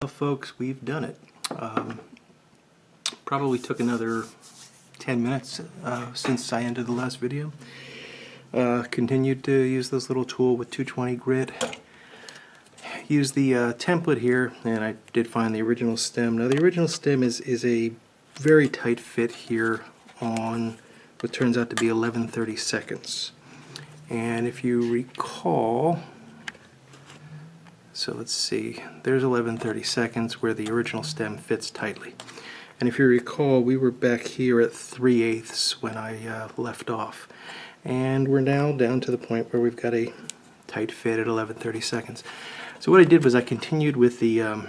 Well, folks, we've done it. Probably took another 10 minutes since I ended the last video. Continued to use this little tool with 220 grit. Use the template here, and I did find the original stem. Now the original stem is a very tight fit here on what turns out to be 11/32. And if you recall, so let's see, there's 11/32 where the original stem fits tightly. And if you recall, we were back here at 3/8 when I left off. And we're now down to the point where we've got a tight fit at 11/32. So what I did was I continued with the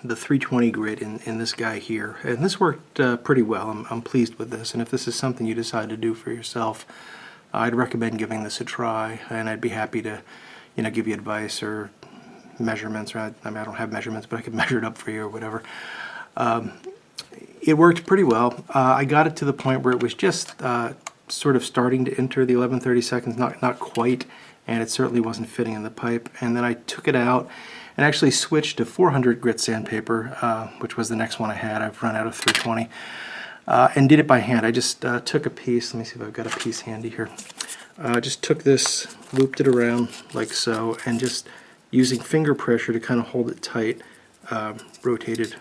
320 grit in this guy here. And this worked pretty well. I'm pleased with this. And if this is something you decide to do for yourself, I'd recommend giving this a try. And I'd be happy to give you advice or measurements. Or I mean, I don't have measurements, but I could measure it up for you or whatever. It worked pretty well. I got it to the point where it was just sort of starting to enter the 11/32, not quite, and it certainly wasn't fitting in the pipe. And then I took it out and actually switched to 400 grit sandpaper, which was the next one I had. I've run out of 320, and did it by hand. I just took a piece. Let me see if I've got a piece handy here. Just took this, looped it around like so, and just using finger pressure to kind of hold it tight, rotated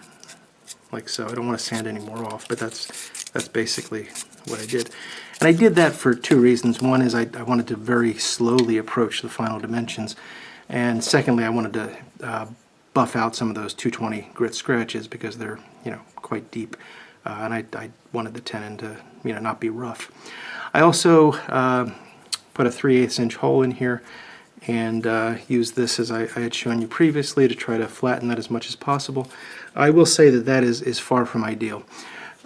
like so. I don't want to sand any more off, but that's basically what I did. And I did that for two reasons. One is I wanted to very slowly approach the final dimensions, and secondly, I wanted to buff out some of those 220 grit scratches because they're quite deep, and I wanted the tenon to not be rough. I also put a 3/8 inch hole in here and used this, as I had shown you previously, to try to flatten that as much as possible. I will say that is far from ideal,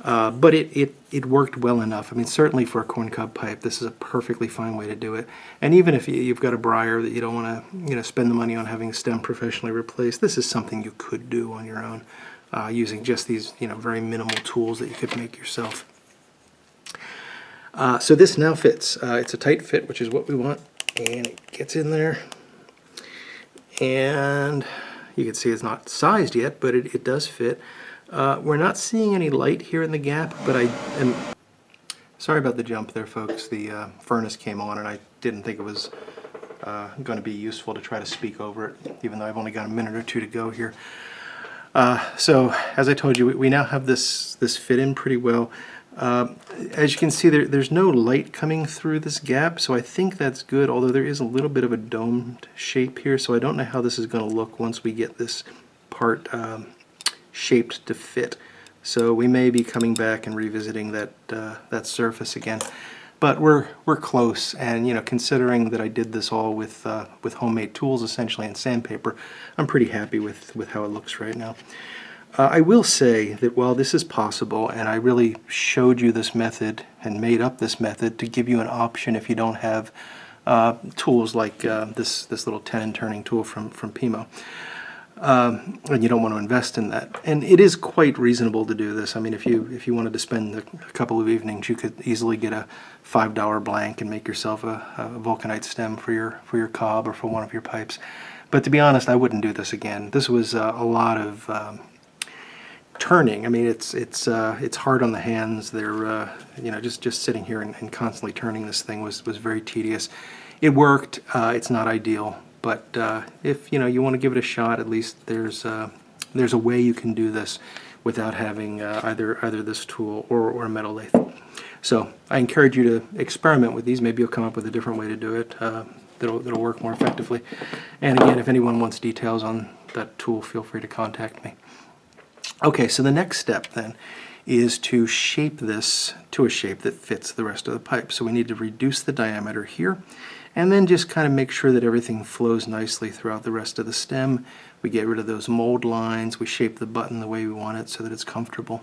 but it worked well enough. I mean, certainly for a corncob pipe, this is a perfectly fine way to do it. And even if you've got a briar that you don't want to spend the money on having a stem professionally replaced, this is something you could do on your own using just these very minimal tools that you could make yourself. So this now fits. It's a tight fit, which is what we want, and it gets in there. And you can see it's not sized yet, but it does fit. We're not seeing any light here in the gap, but I am sorry about the jump there, folks. The furnace came on, and I didn't think it was going to be useful to try to speak over it, even though I've only got a minute or two to go here. So, as I told you, we now have this fit in pretty well. As you can see, there's no light coming through this gap, so I think that's good, although there is a little bit of a domed shape here, so I don't know how this is going to look once we get this part shaped to fit. So we may be coming back and revisiting that surface again. But we're close, and considering that I did this all with homemade tools essentially and sandpaper, I'm pretty happy with how it looks right now. I will say that while this is possible, and I really showed you this method and made up this method to give you an option if you don't have tools like this little tenon turning tool from Pimo, and you don't want to invest in that. And it is quite reasonable to do this. I mean, if you wanted to spend a couple of evenings, you could easily get a $5 blank and make yourself a vulcanite stem for your cob or for one of your pipes. But to be honest, I wouldn't do this again. This was a lot of turning. I mean, it's hard on the hands. They're just sitting here and constantly turning this thing was very tedious. It worked. It's not ideal, but if you want to give it a shot, at least there's a way you can do this without having either this tool or a metal lathe. So I encourage you to experiment with these. Maybe you'll come up with a different way to do it that'll work more effectively. And again, if anyone wants details on that tool, feel free to contact me. Okay, so the next step then is to shape this to a shape that fits the rest of the pipe. So we need to reduce the diameter here, and then just kind of make sure that everything flows nicely throughout the rest of the stem. We get rid of those mold lines, we shape the button the way we want it so that it's comfortable.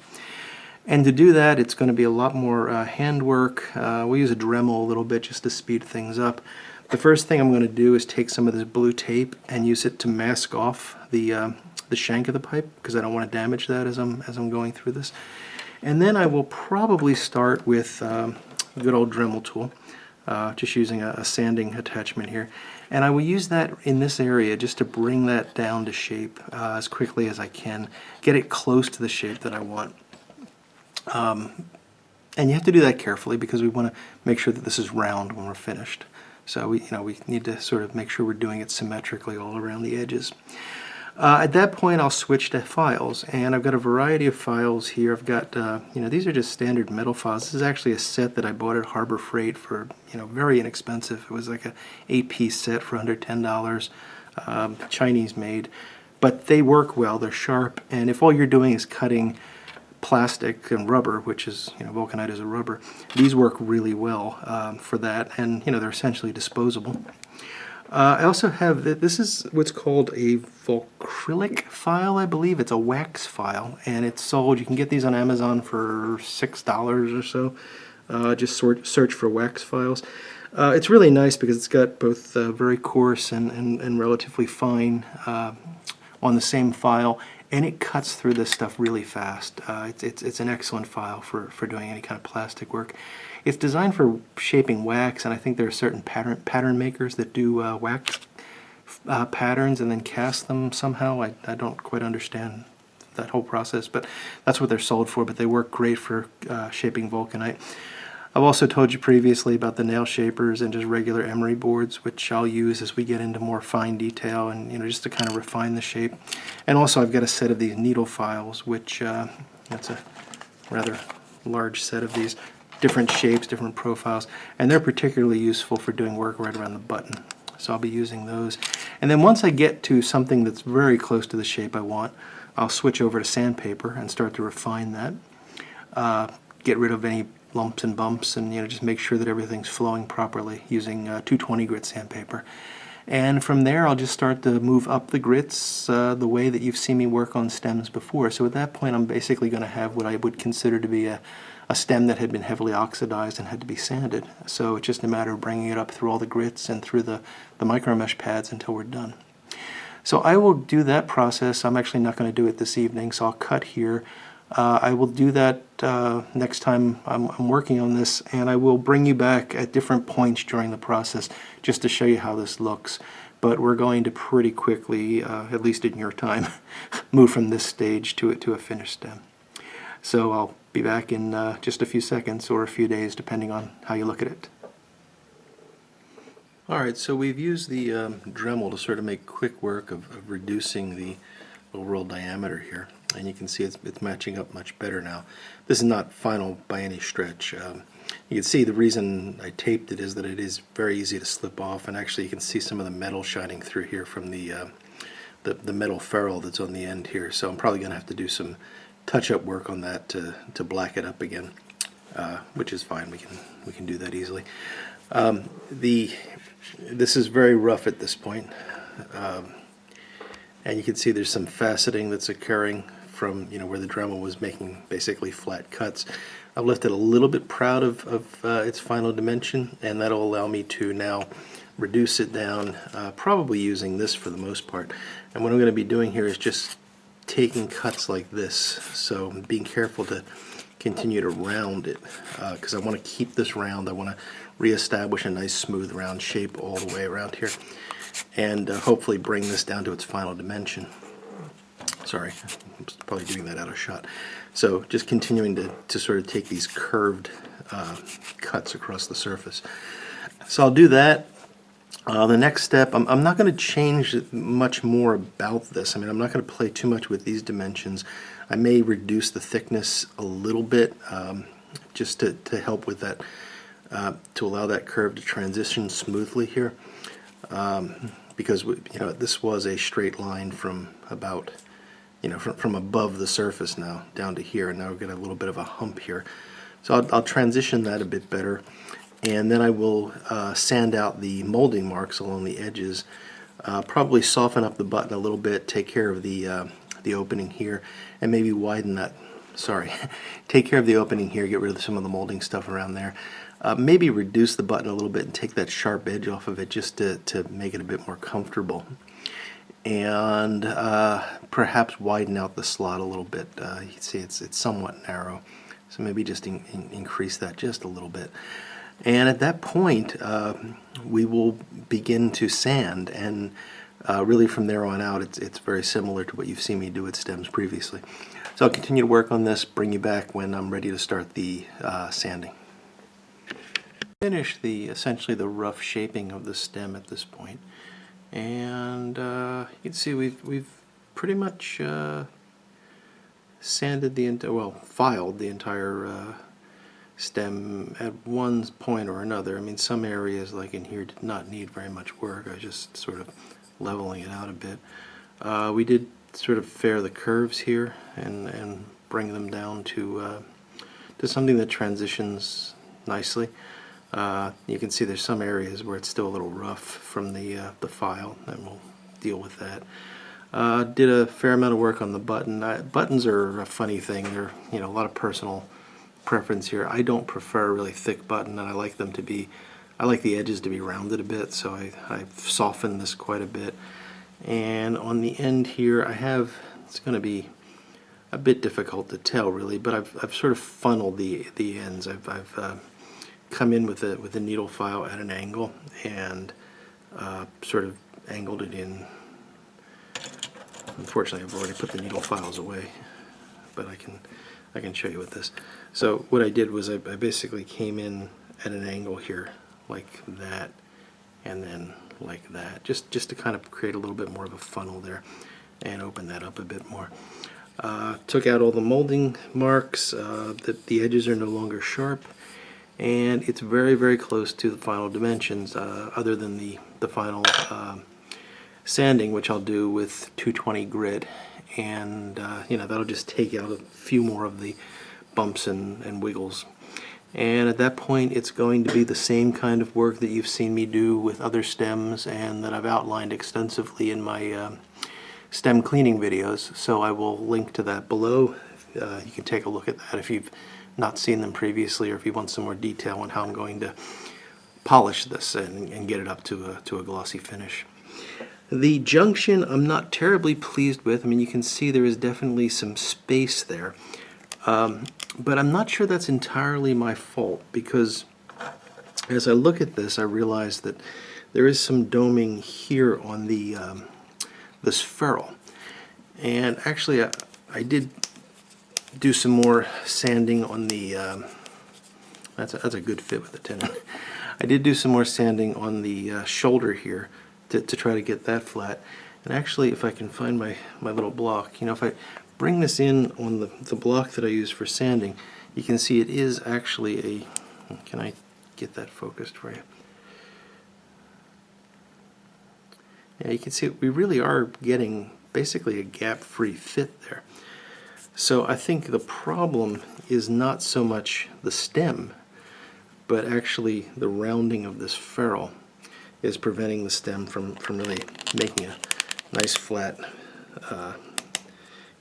And to do that, it's going to be a lot more handwork. We'll use a Dremel a little bit just to speed things up. The first thing I'm going to do is take some of this blue tape and use it to mask off the shank of the pipe, because I don't want to damage that as I'm going through this. And then I will probably start with a good old Dremel tool. just using a sanding attachment here. And I will use that in this area just to bring that down to shape as quickly as I can, get it close to the shape that I want. And you have to do that carefully because we want to make sure that this is round when we're finished. So we need to sort of make sure we're doing it symmetrically all around the edges. At that point, I'll switch to files, and I've got a variety of files here. I've got, these are just standard metal files. This is actually a set that I bought at Harbor Freight for, very inexpensive. It was like a 8-piece set for under $10, Chinese made. But they work well, they're sharp, and if all you're doing is cutting plastic and rubber, which is, vulcanite is a rubber, these work really well for that, and, they're essentially disposable. I also have, this is what's called a volcrylic file, I believe. It's a wax file, and it's sold, you can get these on Amazon for $6 or so. Just search for wax files. It's really nice because it's got both very coarse and relatively fine on the same file, and it cuts through this stuff really fast. It's an excellent file for doing any kind of plastic work. It's designed for shaping wax, and I think there are certain pattern makers that do wax patterns and then cast them somehow. I don't quite understand that whole process, but that's what they're sold for, but they work great for shaping vulcanite. I've also told you previously about the nail shapers and just regular emery boards, which I'll use as we get into more fine detail and just to kind of refine the shape. And also I've got a set of these needle files, which that's a rather large set of these. Different shapes, different profiles, and they're particularly useful for doing work right around the button. So I'll be using those. And then once I get to something that's very close to the shape I want, I'll switch over to sandpaper and start to refine that. Get rid of any lumps and bumps, and just make sure that everything's flowing properly using 220 grit sandpaper. And from there I'll just start to move up the grits the way that you've seen me work on stems before. So at that point I'm basically going to have what I would consider to be a stem that had been heavily oxidized and had to be sanded. So it's just a matter of bringing it up through all the grits and through the micro mesh pads until we're done. So I will do that process. I'm actually not going to do it this evening, so I'll cut here. I will do that next time I'm working on this, and I will bring you back at different points during the process just to show you how this looks. But we're going to pretty quickly, at least in your time, move from this stage to a finished stem. So I'll be back in just a few seconds or a few days, depending on how you look at it. Alright, so we've used the Dremel to sort of make quick work of reducing the overall diameter here. And you can see it's matching up much better now. This is not final by any stretch. You can see the reason I taped it is that it is very easy to slip off, and actually you can see some of the metal shining through here from the metal ferrule that's on the end here. So I'm probably going to have to do some touch-up work on that to black it up again, which is fine. We can do that easily. This is very rough at this point, and you can see there's some faceting that's occurring from where the Dremel was making basically flat cuts. I've left it a little bit proud of its final dimension, and that'll allow me to now reduce it down, probably using this for the most part. And what I'm going to be doing here is just taking cuts like this, so being careful to continue to round it, because I want to keep this round. I want to reestablish a nice smooth round shape all the way around here, and hopefully bring this down to its final dimension. Sorry, I'm probably doing that out of shot. So just continuing to sort of take these curved cuts across the surface. So I'll do that. The next step, I'm not going to change much more about this. I mean, I'm not going to play too much with these dimensions. I may reduce the thickness a little bit just to help with that, to allow that curve to transition smoothly here. Because this was a straight line from about, from above the surface now down to here, and now we've got a little bit of a hump here. So I'll transition that a bit better. And then I will sand out the molding marks along the edges, probably soften up the button a little bit, take care of the opening here, and maybe widen that, take care of the opening here, get rid of some of the molding stuff around there. Maybe reduce the button a little bit and take that sharp edge off of it just to make it a bit more comfortable. And perhaps widen out the slot a little bit. You can see it's somewhat narrow, so maybe just increase that just a little bit. And at that point, we will begin to sand, and really from there on out, it's very similar to what you've seen me do with stems previously. So I'll continue to work on this, bring you back when I'm ready to start the sanding. Finish essentially the rough shaping of the stem at this point, and you can see we've pretty much sanded filed the entire stem at one point or another. I mean, some areas like in here did not need very much work. I was just sort of leveling it out a bit. We did sort of fair the curves here and bring them down to something that transitions nicely. You can see there's some areas where it's still a little rough from the file, and we'll deal with that. Did a fair amount of work on the button. Buttons are a funny thing. They're a lot of personal preference here. I don't prefer a really thick button, and I like the edges to be rounded a bit, so I've softened this quite a bit. And on the end here, it's going to be a bit difficult to tell really, but I've sort of funneled the ends. I've come in with a needle file at an angle and sort of angled it in. Unfortunately, I've already put the needle files away, but I can show you with this. So what I did was I basically came in at an angle here like that, and then like that, just to kind of create a little bit more of a funnel there and open that up a bit more. Took out all the molding marks. The edges are no longer sharp, and it's very, very close to the final dimensions, other than the final sanding, which I'll do with 220 grit, and that'll just take out a few more of the bumps and wiggles. And at that point, it's going to be the same kind of work that you've seen me do with other stems and that I've outlined extensively in my stem cleaning videos. So I will link to that below. You can take a look at that if you've not seen them previously, or if you want some more detail on how I'm going to polish this and get it up to a glossy finish. The junction I'm not terribly pleased with. I mean, you can see there is definitely some space there. But I'm not sure that's entirely my fault, because as I look at this, I realize that there is some doming here on this ferrule. And actually, I did do some more sanding on the, that's a good fit with the tenon. I did do some more sanding on the shoulder here to try to get that flat. And actually, if I can find my little block, if I bring this in on the block that I use for sanding, you can see it is actually can I get that focused for you? Yeah, you can see we really are getting basically a gap-free fit there. So I think the problem is not so much the stem, but actually the rounding of this ferrule is preventing the stem from really making a nice flat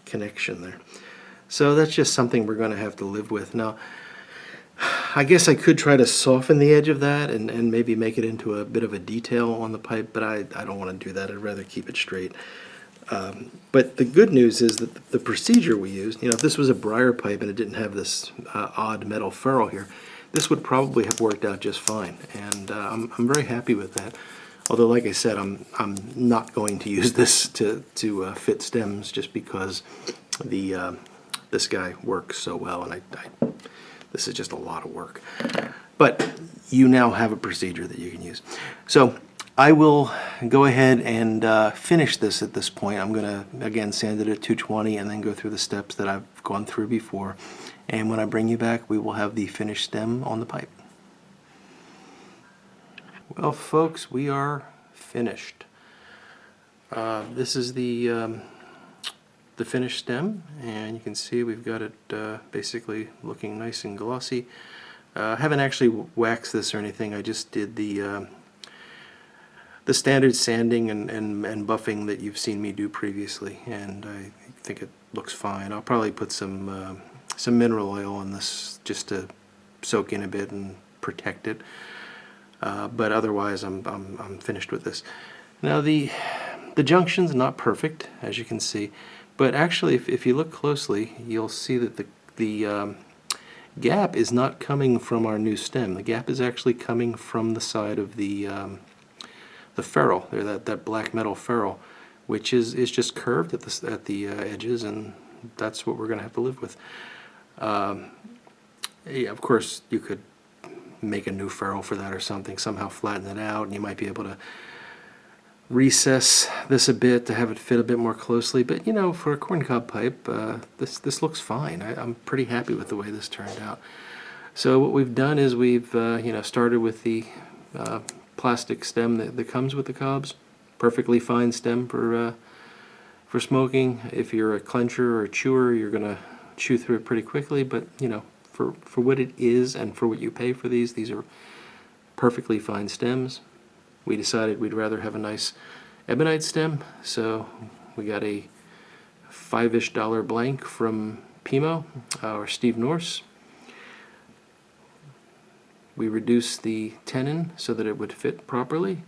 connection there. So that's just something we're going to have to live with. Now, I guess I could try to soften the edge of that and maybe make it into a bit of a detail on the pipe, but I don't want to do that. I'd rather keep it straight. But the good news is that the procedure we used, if this was a briar pipe and it didn't have this odd metal ferrule here, this would probably have worked out just fine. And I'm very happy with that. Although, like I said, I'm not going to use this to fit stems just because this guy works so well, and this is just a lot of work. But you now have a procedure that you can use. So I will go ahead and finish this at this point. I'm going to, again, sand it at 220 and then go through the steps that I've gone through before. And when I bring you back, we will have the finished stem on the pipe. Well, folks, we are finished. This is the finished stem, and you can see we've got it basically looking nice and glossy. I haven't actually waxed this or anything. I just did the standard sanding and buffing that you've seen me do previously, and I think it looks fine. I'll probably put some mineral oil on this just to soak in a bit and protect it. But otherwise, I'm finished with this. Now the junction's not perfect, as you can see, but actually, if you look closely, you'll see that gap is not coming from our new stem. The gap is actually coming from the side of the ferrule, there, that black metal ferrule, which is just curved at the edges, and that's what we're going to have to live with. Yeah, of course, you could make a new ferrule for that or something, somehow flatten it out, and you might be able to recess this a bit to have it fit a bit more closely. But you know, for a corncob pipe, this looks fine. I'm pretty happy with the way this turned out. So what we've done is we've started with the plastic stem that comes with the cobs. Perfectly fine stem for smoking. If you're a clencher or a chewer, you're gonna chew through it pretty quickly. But you know, for what it is and for what you pay for these are perfectly fine stems. We decided we'd rather have a nice ebonite stem, so we got a $5-ish blank from Pimo or Steve Norse. We reduced the tenon so that it would fit properly,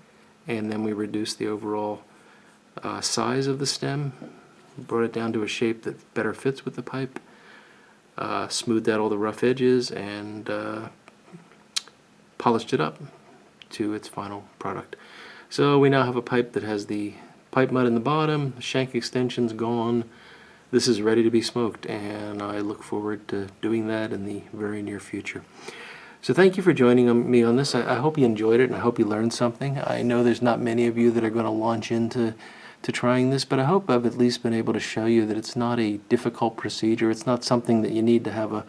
and then we reduced the overall size of the stem, brought it down to a shape that better fits with the pipe, smoothed out all the rough edges, and polished it up to its final product. So we now have a pipe that has the pipe mud in the bottom, the shank extension's gone. This is ready to be smoked, and I look forward to doing that in the very near future. So thank you for joining me on this. I hope you enjoyed it, and I hope you learned something. I know there's not many of you that are going to launch into trying this, but I hope I've at least been able to show you that it's not a difficult procedure. It's not something that you need to have a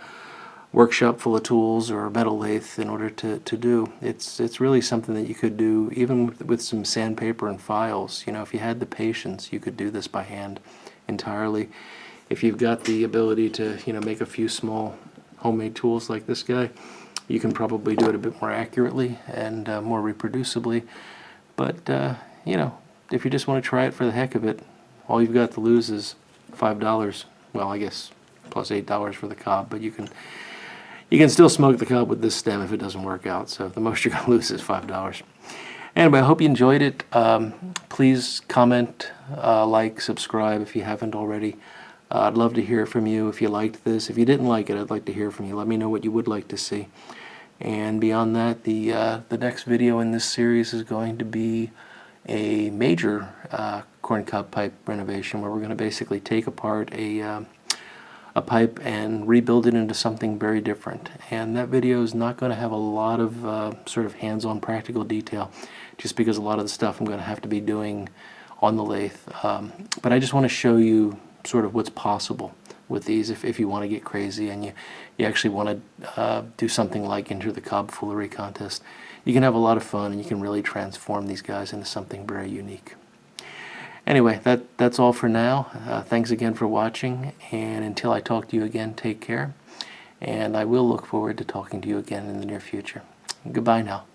workshop full of tools or a metal lathe in order to do. It's really something that you could do even with some sandpaper and files. You know, if you had the patience, you could do this by hand entirely. If you've got the ability to, you know, make a few small homemade tools like this guy, you can probably do it a bit more accurately and more reproducibly. But you know, if you just want to try it for the heck of it, all you've got to lose is $5. Well, I guess plus $8 for the cob, but you can still smoke the cob with this stem if it doesn't work out, so the most you're going to lose is $5. Anyway, I hope you enjoyed it. Please comment, like, subscribe if you haven't already. I'd love to hear from you if you liked this. If you didn't like it, I'd like to hear from you. Let me know what you would like to see. And beyond that, the next video in this series is going to be a major corncob pipe renovation, where we're going to basically take apart a pipe and rebuild it into something very different. And that video is not going to have a lot of sort of hands-on practical detail, just because a lot of the stuff I'm going to have to be doing on the lathe. But I just want to show you sort of what's possible with these if you want to get crazy and you actually want to do something like enter the cob foolery contest. You can have a lot of fun, and you can really transform these guys into something very unique. Anyway, that's all for now. Thanks again for watching, and until I talk to you again, take care. And I will look forward to talking to you again in the near future. Goodbye now.